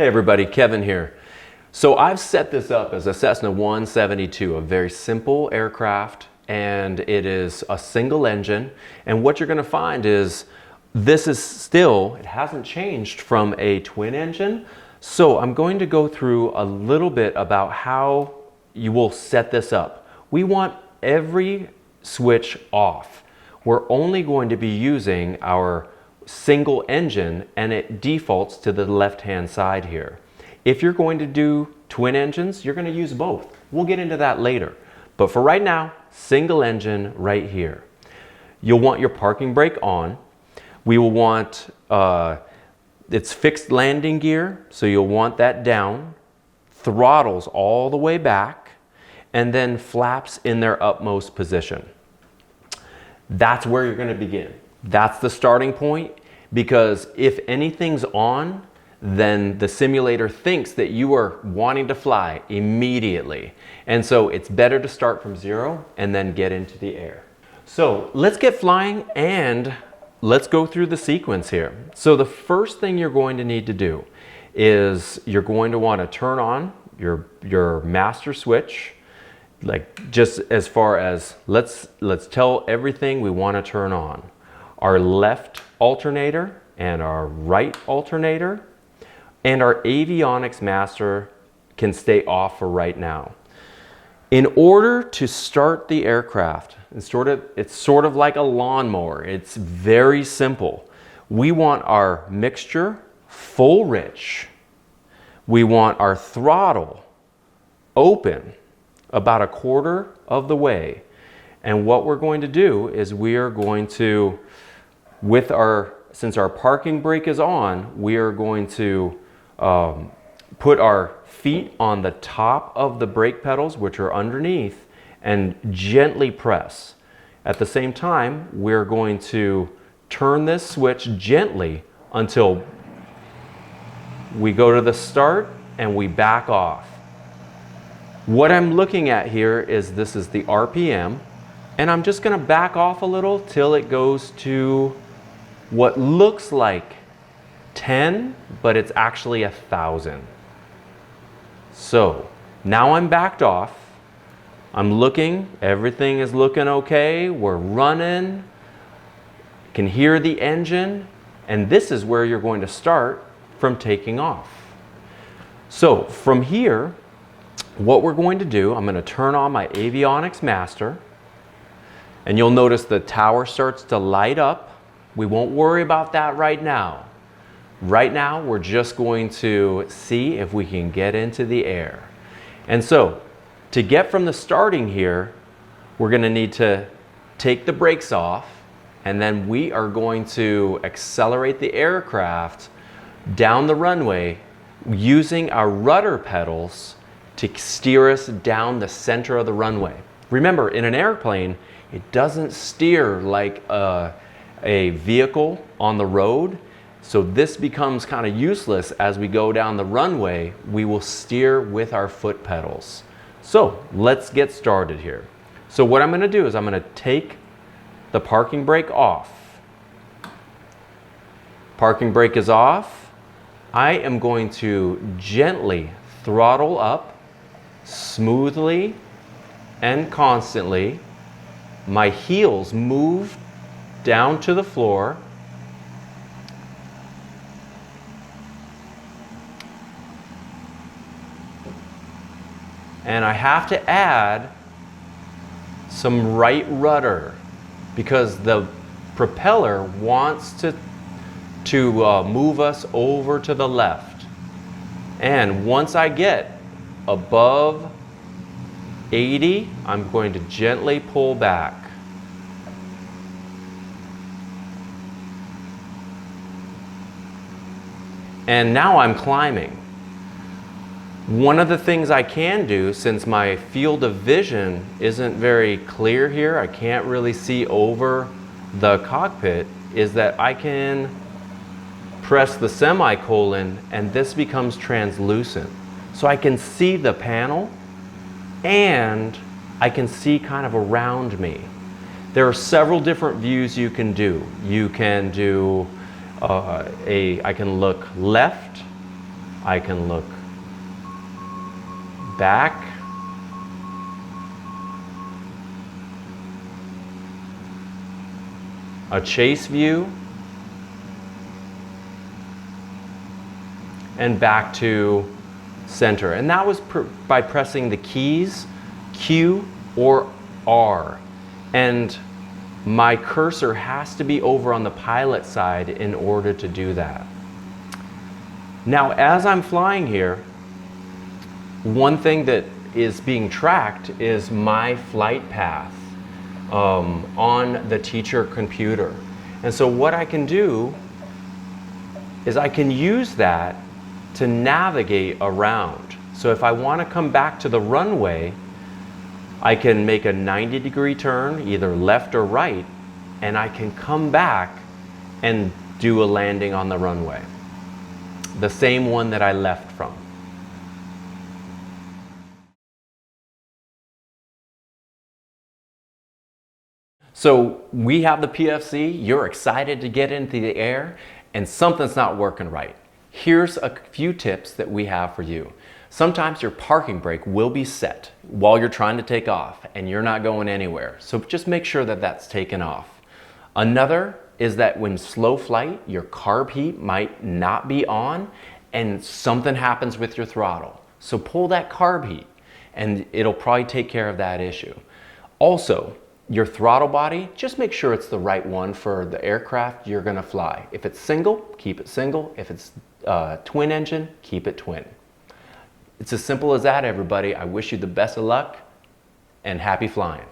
Hey everybody, Kevin here. So I've set this up as a Cessna 172, a very simple aircraft, and it is a single engine. And what you're going to find is this is still, it hasn't changed from a twin engine. So I'm going to go through a little bit about how you will set this up. We want every switch off. We're only going to be using our single engine, and it defaults to the left-hand side here. If you're going to do twin engines, you're going to use both. We'll get into that later. But for right now, single engine right here. You'll want your parking brake on. We will want, it's fixed landing gear, so you'll want that down. Throttles all the way back, and then flaps in their utmost position. That's where you're going to begin. That's the starting point, because if anything's on, then the simulator thinks that you are wanting to fly immediately. And so it's better to start from zero and then get into the air. So let's get flying and let's go through the sequence here. So the first thing you're going to need to do is you're going to want to turn on your master switch. Like just as far as let's tell everything we want to turn on. Our left alternator and our right alternator, and our avionics master can stay off for right now. In order to start the aircraft, it's sort of like a lawnmower. It's very simple. We want our mixture full rich. We want our throttle open about a quarter of the way. And what we're going to do is we are going to, since our parking brake is on, we are going to put our feet on the top of the brake pedals, which are underneath, and gently press. At the same time, we're going to turn this switch gently until we go to the start and we back off. What I'm looking at here is this is the RPM, and I'm just going to back off a little till it goes to what looks like 10, but it's actually 1,000. So now I'm backed off. I'm looking, everything is looking okay. We're running, can hear the engine, and this is where you're going to start from taking off. So from here, what we're going to do, I'm going to turn on my avionics master, and you'll notice the tower starts to light up. We won't worry about that right now. Right now, we're just going to see if we can get into the air. And so, to get from the starting here, we're going to need to take the brakes off, and then we are going to accelerate the aircraft down the runway using our rudder pedals to steer us down the center of the runway. Remember, in an airplane, it doesn't steer like a vehicle on the road. So this becomes kind of useless as we go down the runway. We will steer with our foot pedals. So let's get started here. So what I'm going to do is I'm going to take the parking brake off. Parking brake is off. I am going to gently throttle up smoothly and constantly. My heels move down to the floor. And I have to add some right rudder because the propeller wants to move us over to the left. And once I get above 80, I'm going to gently pull back. And now I'm climbing. One of the things I can do, since my field of vision isn't very clear here, I can't really see over the cockpit, is that I can press the semicolon and this becomes translucent. So I can see the panel and I can see kind of around me. There are several different views you can do. You can do I can look left, I can look back, a chase view, and back to center. And that was by pressing the keys Q or R. And my cursor has to be over on the pilot side in order to do that. Now, as I'm flying here, one thing that is being tracked is my flight path on the teacher computer. And so what I can do is I can use that to navigate around. So if I want to come back to the runway, I can make a 90-degree turn, either left or right, and I can come back and do a landing on the runway. The same one that I left from. So we have the PFC, you're excited to get into the air, and something's not working right. Here's a few tips that we have for you. Sometimes your parking brake will be set while you're trying to take off and you're not going anywhere. So just make sure that that's taken off. Another is that when slow flight, your carb heat might not be on and something happens with your throttle. So pull that carb heat and it'll probably take care of that issue. Also, your throttle body, just make sure it's the right one for the aircraft you're gonna fly. If it's single, keep it single. If it's twin engine, keep it twin. It's as simple as that, everybody. I wish you the best of luck and happy flying.